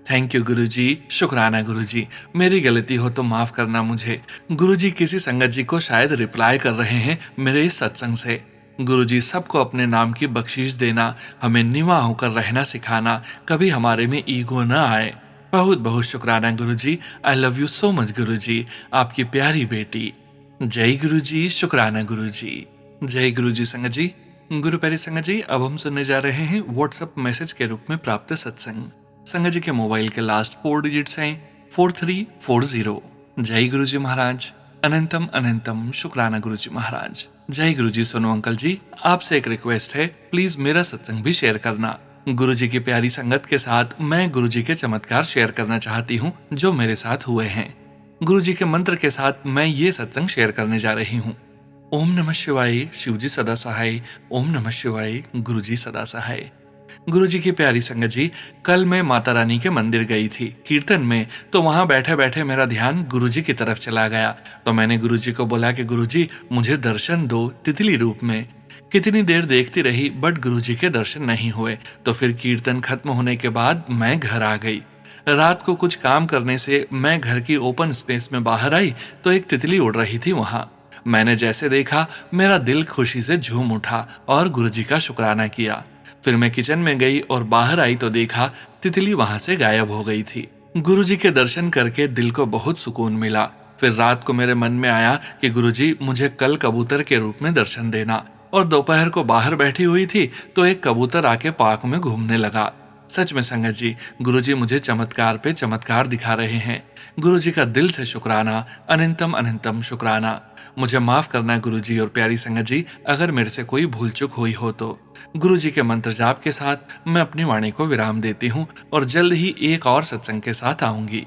थैंक यू गुरुजी, शुक्राना गुरुजी, मेरी गलती हो तो माफ करना मुझे। गुरुजी किसी संगत जी को शायद रिप्लाई कर रहे हैं मेरे इस सत्संग से। गुरुजी सबको अपने नाम की बख्शीश देना, हमें निवा होकर रहना सिखाना, कभी हमारे में ईगो न आए। बहुत बहुत शुक्राना Guruji, I love you so much Guruji, आपकी प्यारी बेटी। जय गुरुजी, शुक्राना गुरुजी। जय गुरुजी संगत जी। गुरु प्यारी संगत जी, अब हम सुनने जा रहे हैं व्हाट्सएप मैसेज के रूप में प्राप्त सत्संग। संगत जी के मोबाइल के लास्ट 4 डिजिट्स हैं 4340। जय गुरुजी महाराज, अनंतम अनंतम शुक्राना गुरुजी महाराज। जय गुरुजी। सोनू अंकल जी, आपसे एक रिक्वेस्ट है, प्लीज मेरा सत्संग भी शेयर करना। गुरुजी की प्यारी संगत के साथ मैं गुरुजी के चमत्कार शेयर करना चाहती हूँ जो मेरे साथ हुए हैं। गुरुजी के मंत्र के साथ मैं ये सत्संग शेयर करने जा रही हूँ। ओम नमः शिवाय, शिवजी सदा सहाय। ओम नमः शिवाय, गुरुजी सदा सहाय। गुरुजी की प्यारी संगत जी, कल मैं माता रानी के मंदिर गई थी कीर्तन में, तो वहां बैठे बैठे मेरा ध्यान गुरुजी की तरफ चला गया। तो मैंने गुरुजी को बोला कि गुरुजी मुझे दर्शन दो तितली रूप में। कितनी देर देखती रही बट गुरुजी के दर्शन नहीं हुए। तो फिर कीर्तन खत्म होने के बाद मैं घर आ गई। रात को कुछ काम करने से मैं घर की ओपन स्पेस में बाहर आई तो एक तितली उड़ रही थी वहां। मैंने जैसे देखा मेरा दिल खुशी से झूम उठा और गुरुजी का शुक्राना किया। फिर मैं किचन में गई और बाहर आई तो देखा तितली वहां से गायब हो गई थी। गुरुजी के दर्शन करके दिल को बहुत सुकून मिला। फिर रात को मेरे मन में आया कि गुरुजी मुझे कल कबूतर के रूप में दर्शन देना, और दोपहर को बाहर बैठी हुई थी तो एक कबूतर आके पार्क में घूमने लगा। सच में संगत जी, गुरुजी मुझे चमत्कार पे चमत्कार दिखा रहे हैं। गुरुजी का दिल से शुक्राना, अनंतम अनंतम शुक्राना। मुझे माफ करना गुरुजी और प्यारी संगत जी, अगर मेरे से कोई भूल चूक हुई हो तो। गुरुजी के मंत्र जाप के साथ मैं अपनी वाणी को विराम देती हूँ और जल्द ही एक और सत्संग के साथ आऊंगी।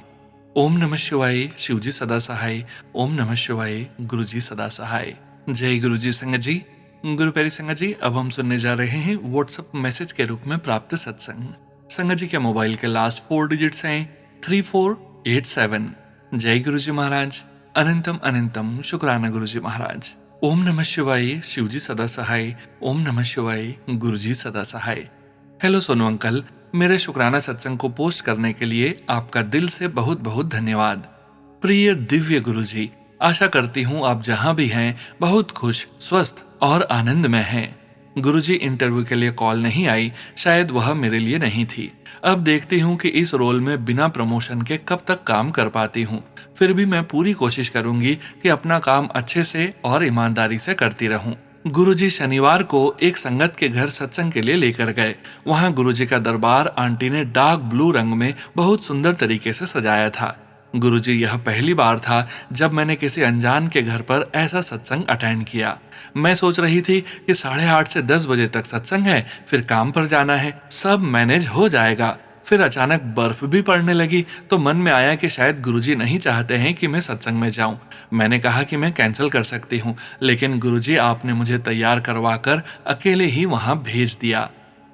ओम नमः शिवाय, शिवजी सदा सहाय। ओम नमः शिवाय, गुरुजी सदा सहाय। जय गुरुजी संगत जी। गुरु प्यारी संगत जी, अब हम सुनने जा रहे हैं व्हाट्सएप मैसेज के रूप में प्राप्त सत्संग। संगत जी के मोबाइल के लास्ट 4 डिजिट्स हैं 3487। जय गुरुजी महाराज, अनंतम अनंतम शुक्राना गुरुजी महाराज। ओम नमः शिवाय, शिवजी सदा सहाय। ओम नमः शिवाय, गुरुजी सदा सहाय। हेलो सोनू अंकल, मेरे शुक्राना सत्संग को पोस्ट करने के लिए आपका दिल से बहुत बहुत धन्यवाद। प्रिय दिव्य गुरुजी, आशा करती हूँ आप जहाँ भी हैं बहुत खुश, स्वस्थ और आनंद में हैं। गुरुजी इंटरव्यू के लिए कॉल नहीं आई, शायद वह मेरे लिए नहीं थी। अब देखती हूँ कि इस रोल में बिना प्रमोशन के कब तक काम कर पाती हूँ। फिर भी मैं पूरी कोशिश करूंगी कि अपना काम अच्छे से और ईमानदारी से करती रहूं। गुरुजी शनिवार को एक संगत के घर सत्संग के लिए लेकर गए। वहां गुरुजी का दरबार आंटी ने डार्क ब्लू रंग में बहुत सुंदर तरीके से सजाया था। गुरुजी, यह पहली बार था जब मैंने किसी अनजान के घर पर ऐसा सत्संग अटेंड किया। मैं सोच रही थी कि 8:30 से 10 बजे तक सत्संग है, फिर काम पर जाना है, सब मैनेज हो जाएगा। फिर अचानक बर्फ भी पड़ने लगी तो मन में आया कि शायद गुरुजी नहीं चाहते हैं कि मैं सत्संग में जाऊं। मैंने कहा कि मैं कैंसिल कर सकती हूं, लेकिन गुरुजी आपने मुझे तैयार करवा कर अकेले ही वहां भेज दिया।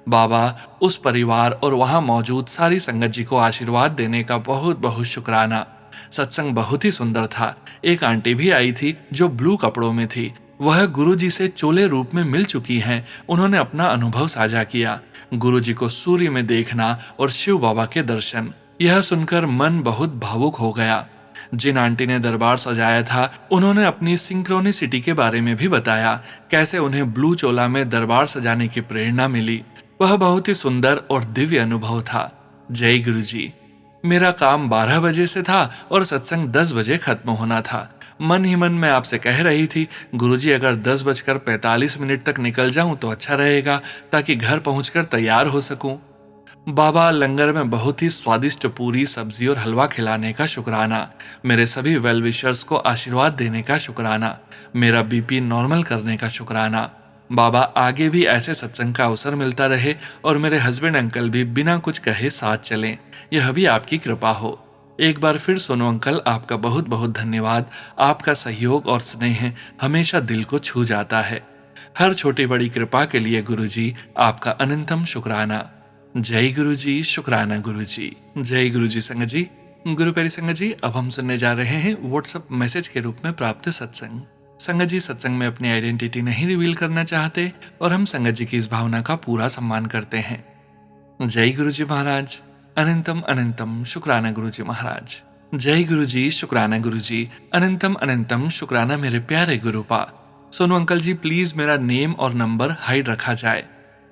बाबा, उस परिवार और वहां मौजूद सारी संगत जी को आशीर्वाद देने का बहुत बहुत शुक्राना। सत्संग बहुत ही सुंदर था। एक आंटी भी आई थी जो ब्लू कपड़ों में थी। वह गुरुजी से चोले रूप में मिल चुकी हैं। उन्होंने अपना अनुभव साझा किया। गुरुजी को सूर्य में देखना और शिव बाबा के दर्शन, यह सुनकर मन बहुत भावुक हो गया। जिन आंटी ने दरबार सजाया था उन्होंने अपनी सिंक्रोनिसिटी के बारे में भी बताया, कैसे उन्हें ब्लू चोला में दरबार सजाने की प्रेरणा मिली। वह बहुत ही सुंदर और दिव्य अनुभव था। जय गुरुजी। मेरा काम 12 बजे से था और सत्संग 10 बजे खत्म होना था। मन ही मन में आपसे कह रही थी, गुरुजी अगर 10:45 तक निकल जाऊं तो अच्छा रहेगा, ताकि घर पहुंचकर तैयार हो सकूं। बाबा, लंगर में बहुत ही स्वादिष्ट पूरी, सब्जी और हलवा खिलाने का शुक्राना। मेरे सभी वेल विशर्स को आशीर्वाद देने का शुक्राना। मेरा बीपी नॉर्मल करने का शुक्राना। बाबा, आगे भी ऐसे सत्संग का अवसर मिलता रहे और मेरे हस्बैंड अंकल भी बिना कुछ कहे साथ चलें, यह भी आपकी कृपा हो। एक बार फिर सोनू अंकल, आपका बहुत बहुत धन्यवाद। आपका सहयोग और स्नेह हमेशा दिल को छू जाता है। हर छोटी बड़ी कृपा के लिए गुरुजी आपका अनंतम शुक्राना। जय गुरुजी, शुक्राना गुरुजी। जय गुरुजी संगत जी। गुरु प्यारी संगत जी, अब हम सुनने जा रहे हैं व्हाट्सएप मैसेज के रूप में प्राप्त सत्संग। संगत जी सत्संग में अपनी आइडेंटिटी नहीं रिवील करना चाहते और हम संगत जी की इस भावना का पूरा सम्मान करते हैं। जय गुरुजी महाराज। अनंतम अनंतम शुक्राना गुरुजी महाराज। जय गुरुजी, शुक्राना गुरुजी। अनंतम अनंतम शुक्राना मेरे प्यारे गुरुपा। सोनू अंकल जी, प्लीज मेरा नेम और नंबर हाइड रखा जाए।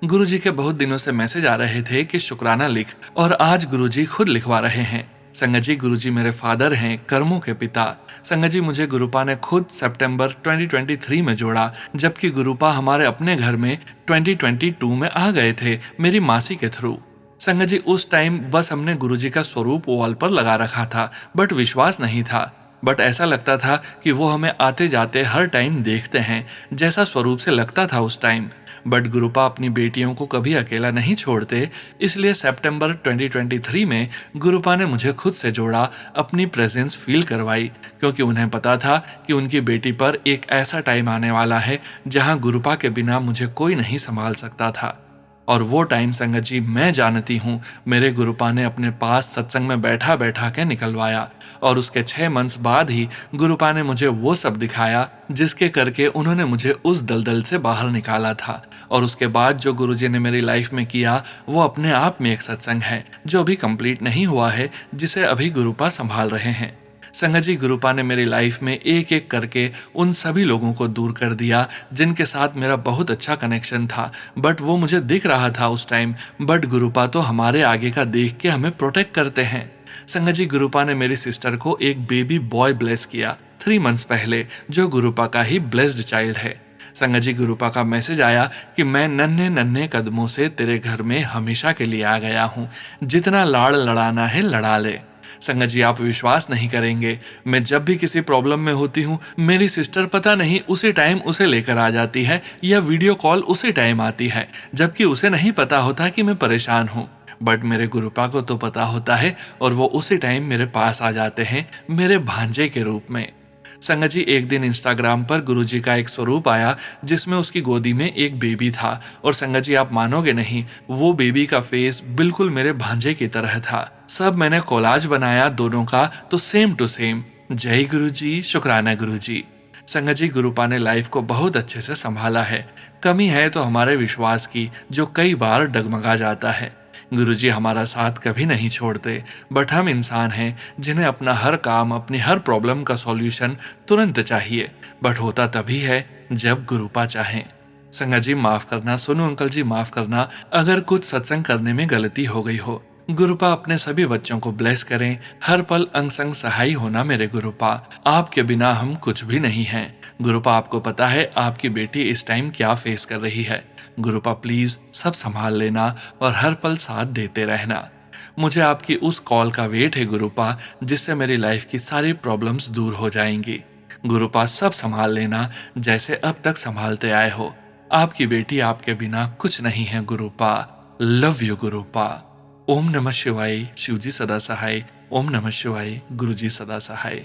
गुरुजी के बहुत दिनों से मैसेज आ रहे थे कि शुक्राना लिख, और आज गुरुजी खुद लिखवा रहे हैं। संगत जी, गुरुजी मेरे फादर हैं, कर्मों के पिता। संगत जी, मुझे गुरुपा ने खुद सितंबर 2023 में जोड़ा, जबकि गुरुपा हमारे अपने घर में 2022 में आ गए थे मेरी मासी के थ्रू। संगत जी, उस टाइम बस हमने गुरुजी का स्वरूप वॉल पर लगा रखा था, बट विश्वास नहीं था। बट ऐसा लगता था कि वो हमें आते जाते हर टाइम देखते हैं, जैसा स्वरूप से लगता था उस टाइम। बट गुरुपा अपनी बेटियों को कभी अकेला नहीं छोड़ते, इसलिए सितंबर 2023 में गुरुपा ने मुझे खुद से जोड़ा, अपनी प्रेजेंस फील करवाई, क्योंकि उन्हें पता था कि उनकी बेटी पर एक ऐसा टाइम आने वाला है जहां गुरुपा के बिना मुझे कोई नहीं संभाल सकता था। और वो टाइम संगत जी मैं जानती हूँ, मेरे गुरुपा ने अपने पास सत्संग में बैठा बैठा के निकलवाया, और उसके 6 मंथ्स बाद ही गुरुपा ने मुझे वो सब दिखाया जिसके करके उन्होंने मुझे उस दलदल से बाहर निकाला था। और उसके बाद जो गुरुजी ने मेरी लाइफ में किया वो अपने आप में एक सत्संग है जो अभी कंप्लीट नहीं हुआ है, जिसे अभी गुरुपा संभाल रहे हैं। संगत जी, गुरुपा ने मेरी लाइफ में एक एक करके उन सभी लोगों को दूर कर दिया जिनके साथ मेरा बहुत अच्छा कनेक्शन था, बट वो मुझे दिख रहा था उस टाइम। बट गुरुपा तो हमारे आगे का देख के हमें प्रोटेक्ट करते हैं। संगत जी, गुरुपा ने मेरी सिस्टर को एक बेबी बॉय ब्लेस किया 3 मंथ्स पहले, जो गुरुपा का ही ब्लेस्ड चाइल्ड है। संगत जी, गुरुपा का मैसेज आया कि मैं नन्हे नन्हे कदमों से तेरे घर में हमेशा के लिए आ गया हूँ, जितना लाड़ लड़ाना है लड़ा ले। संगत जी, आप विश्वास नहीं करेंगे, मैं जब भी किसी प्रॉब्लम में होती हूँ, मेरी सिस्टर पता नहीं उसी टाइम उसे लेकर आ जाती है, या वीडियो कॉल उसी टाइम आती है, जबकि उसे नहीं पता होता कि मैं परेशान हूँ। बट मेरे गुरुपा को तो पता होता है, और वो उसी टाइम मेरे पास आ जाते हैं मेरे भांजे के रूप में। संगत जी, एक दिन इंस्टाग्राम पर गुरुजी का एक स्वरूप आया जिसमें उसकी गोदी में एक बेबी था, और संगत जी आप मानोगे नहीं, वो बेबी का फेस बिल्कुल मेरे भांजे की तरह था। सब मैंने कोलाज बनाया दोनों का, तो सेम टू सेम। जय गुरुजी, शुक्राना गुरुजी। संगत जी, गुरुपा ने लाइफ को बहुत अच्छे से संभाला है। कमी है तो हमारे विश्वास की, जो कई बार डगमगा जाता है। गुरुजी हमारा साथ कभी नहीं छोड़ते, बट हम इंसान हैं जिन्हें अपना हर काम, अपनी हर प्रॉब्लम का सॉल्यूशन तुरंत चाहिए, बट होता तभी है जब गुरुपा चाहें। संगत जी माफ करना, सोनू अंकल जी माफ करना, अगर कुछ सत्संग करने में गलती हो गई हो। गुरुपा अपने सभी बच्चों को ब्लेस करें, हर पल अंग संग सहाय होना मेरे गुरुपा, आपके बिना हम कुछ भी नहीं हैं। गुरुपा, आपको पता है आपकी बेटी इस टाइम क्या फेस कर रही है। गुरुपा प्लीज सब संभाल लेना और हर पल साथ देते रहना। मुझे आपकी उस कॉल का वेट है गुरुपा, जिससे मेरी लाइफ की सारी प्रॉब्लम्स दूर हो जाएंगी। गुरुपा सब संभाल लेना जैसे अब तक संभालते आए हो। आपकी बेटी आपके बिना कुछ नहीं है गुरुपा। Love you गुरुपा। ओम नमः शिवाय, शिवजी सदा सहाय। ओम नमः शिवाय, गुरुजी सदा सहाय।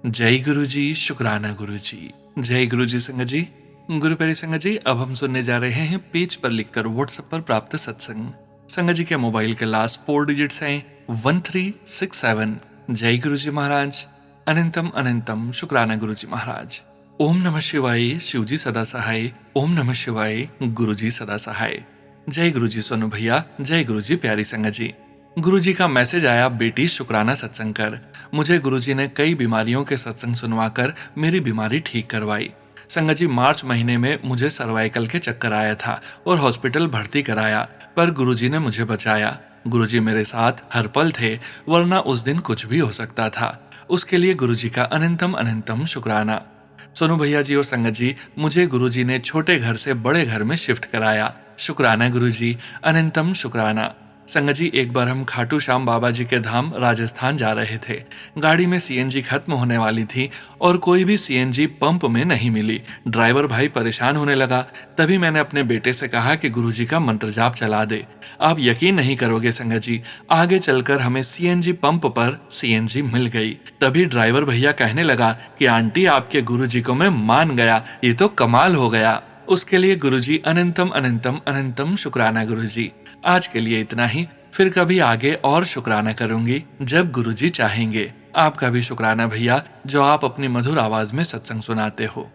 जय गुरुजी, शुक्राना गुरुजी। जय गुरुजी। संगत जी, गुरु प्यारी संगत जी, अब हम सुनने जा रहे हैं पेज पर लिखकर व्हाट्सएप पर प्राप्त सत्संग। संगत जी के मोबाइल के लास्ट 4 डिजिट्स हैं 1367। जय गुरुजी महाराज। अनंतम अनंतम शुक्राना गुरुजी महाराज। ओम नमः शिवाय, शिवजी सदा सहाय। ओम नमः शिवाय, गुरुजी सदा सहाय। जय गुरुजी सोनू भैया। जय गुरुजी प्यारी संगत जी। गुरुजी का मैसेज आया, बेटी शुक्राना सत्संग कर। मुझे गुरुजी ने कई बीमारियों के सत्संग सुनवाकर मेरी बीमारी ठीक करवाई। संगत जी, मार्च महीने में मुझे सर्वाइकल के चक्कर आया था और हॉस्पिटल भर्ती कराया, पर गुरुजी ने मुझे बचाया। गुरुजी मेरे साथ हर पल थे, वरना उस दिन कुछ भी हो सकता था। उसके लिए गुरुजी का अनंतम अनंतम शुक्राना। सोनू भैया जी और संगत जी, मुझे गुरुजी ने छोटे घर से बड़े घर में शिफ्ट कराया। शुक्राना गुरुजी, अनंतम शुक्राना। संगत जी, एक बार हम खाटू श्याम बाबा जी के धाम राजस्थान जा रहे थे। गाड़ी में सीएनजी खत्म होने वाली थी और कोई भी सीएनजी पंप में नहीं मिली। ड्राइवर भाई परेशान होने लगा। तभी मैंने अपने बेटे से कहा कि गुरुजी का मंत्र जाप चला दे। आप यकीन नहीं करोगे संगत जी, आगे चलकर हमें सीएनजी पंप पर सीएनजी मिल गई। तभी ड्राइवर भैया कहने लगा कि आंटी, आपके गुरुजी को मैं मान गया, ये तो कमाल हो गया। उसके लिए गुरुजी अनंतम अनंतम अनंतम शुक्राना गुरुजी। आज के लिए इतना ही, फिर कभी आगे और शुक्राना करूंगी जब गुरुजी चाहेंगे। आपका भी शुक्राना भैया, जो आप अपनी मधुर आवाज में सत्संग सुनाते हो।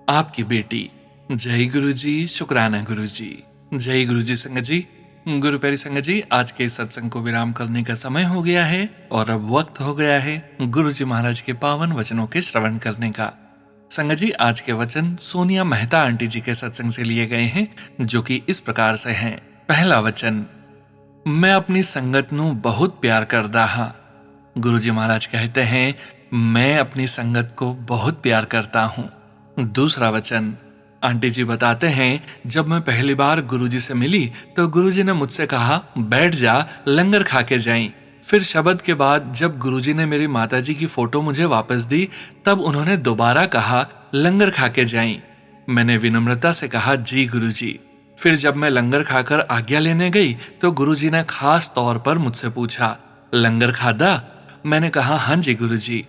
आपकी बेटी। जय गुरुजी, शुक्राना गुरुजी। जय गुरुजी संगत जी। गुरु प्यारी संगत जी, आज के इस सत्संग को विराम करने का समय हो गया है और अब वक्त हो गया है गुरुजी महाराज के पावन वचनों के श्रवण करने का। संगत जी, आज के वचन सोनिया मेहता आंटी जी के सत्संग से लिए गए हैं, जो कि इस प्रकार से हैं। पहला वचन, मैं अपनी संगत नू बहुत प्यार करदा हां। गुरुजी महाराज कहते हैं, मैं अपनी संगत को बहुत प्यार करता हूं। दूसरा वचन, आंटी जी बताते हैं, जब मैं पहली बार गुरुजी से मिली तो गुरुजी ने मुझसे कहा, बैठ जा, लंगर खा के जाईं। फिर शब्द के बाद जब गुरुजी ने मेरी माताजी की फोटो मुझे वापस दी, तब उन्होंने दोबारा कहा, लंगर खा के जाईं। मैंने विनम्रता से कहा, जी गुरुजी। फिर जब मैं लंगर खाकर आज्ञा लेने गई तो गुरुजी ने खास तौर पर मुझसे पूछा, लंगर खादा? मैंने कहा, हाँ जी गुरुजी।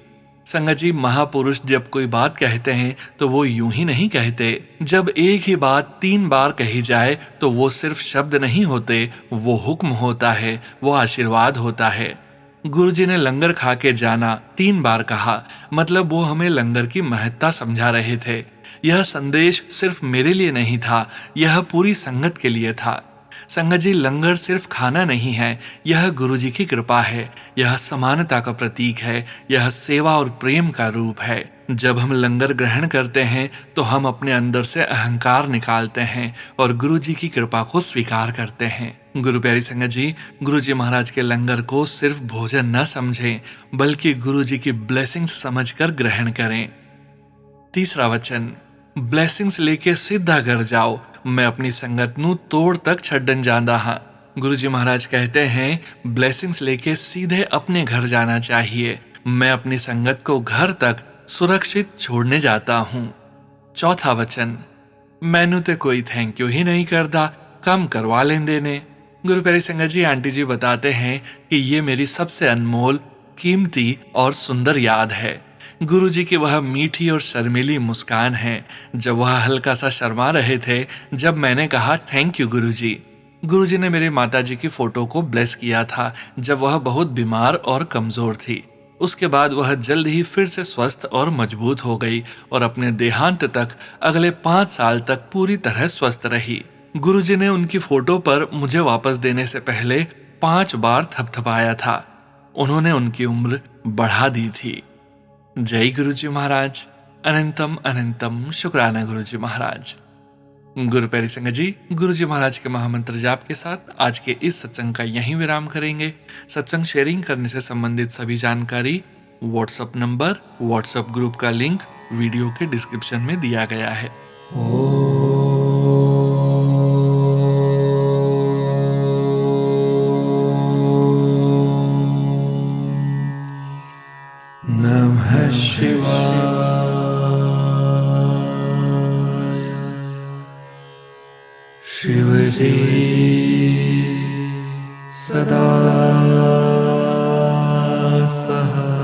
संगत जी, महापुरुष जब कोई बात कहते हैं तो वो यूं ही नहीं कहते। जब एक ही बात 3 बार कही जाए तो वो सिर्फ शब्द नहीं होते, वो हुक्म होता है, वो आशीर्वाद होता है। गुरुजी ने लंगर खा के जाना 3 बार कहा, मतलब वो हमें लंगर की महत्ता समझा रहे थे। यह संदेश सिर्फ मेरे लिए नहीं था, यह पूरी संगत के लिए था। संगत जी, लंगर सिर्फ खाना नहीं है, यह गुरुजी की कृपा है, यह समानता का प्रतीक है, यह सेवा और प्रेम का रूप है। जब हम लंगर ग्रहण करते हैं तो हम अपने अंदर से अहंकार निकालते हैं और गुरुजी की कृपा को स्वीकार करते हैं। गुरु प्यारी संगत जी, गुरुजी महाराज के लंगर को सिर्फ भोजन न समझें, बल्कि गुरुजी की ब्लेसिंग्स समझकर ग्रहण करें। तीसरा वचन, ब्लेसिंग्स लेके सीधा घर जाओ, मैं अपनी संगत नू तोड़ तक छड्डन जांदा हां। गुरुजी महाराज कहते हैं, ब्लेसिंग्स लेके सीधे अपने घर जाना चाहिए। मैं अपनी संगत को घर तक सुरक्षित छोड़ने जाता हूं। चौथा वचन, मैनू ते कोई थैंक यू ही नहीं करदा, कम करवा लेंदे ने। गुरु प्यारी संगत जी, आंटी जी बताते हैं कि ये मेरी सबसे अनमोल, कीमती और सुंदर याद है। गुरुजी की वह मीठी और शर्मीली मुस्कान है जब वह हल्का सा शर्मा रहे थे जब मैंने कहा, थैंक यू गुरुजी। गुरुजी ने मेरी माताजी की फोटो को ब्लेस किया था जब वह बहुत बीमार और कमजोर थी। उसके बाद वह जल्द ही फिर से स्वस्थ और मजबूत हो गई और अपने देहांत तक अगले 5 साल तक पूरी तरह स्वस्थ रही। गुरुजी ने उनकी फोटो पर मुझे वापस देने से पहले 5 बार थपथपाया था। उन्होंने उनकी उम्र बढ़ा दी थी। जय गुरुजी महाराज। अनंतम अनंतम शुक्राना गुरुजी महाराज। गुरु प्यारी संगत जी, गुरुजी महाराज के महामंत्र जाप के साथ आज के इस सत्संग का यहीं विराम करेंगे। सत्संग शेयरिंग करने से संबंधित सभी जानकारी, व्हाट्सएप नंबर, व्हाट्सएप ग्रुप का लिंक वीडियो के डिस्क्रिप्शन में दिया गया है। नमः शिवाय। शिवजी सदा सहाय।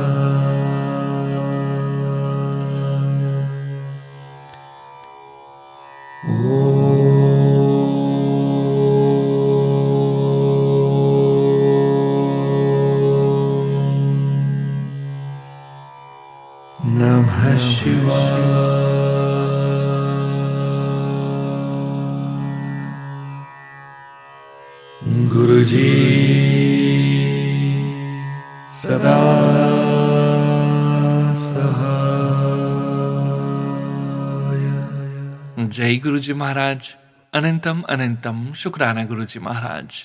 नमः शिवाय। गुरुजी सदा सहाय। जय गुरुजी महाराज। अनंतम अनंतम शुक्राना गुरुजी महाराज।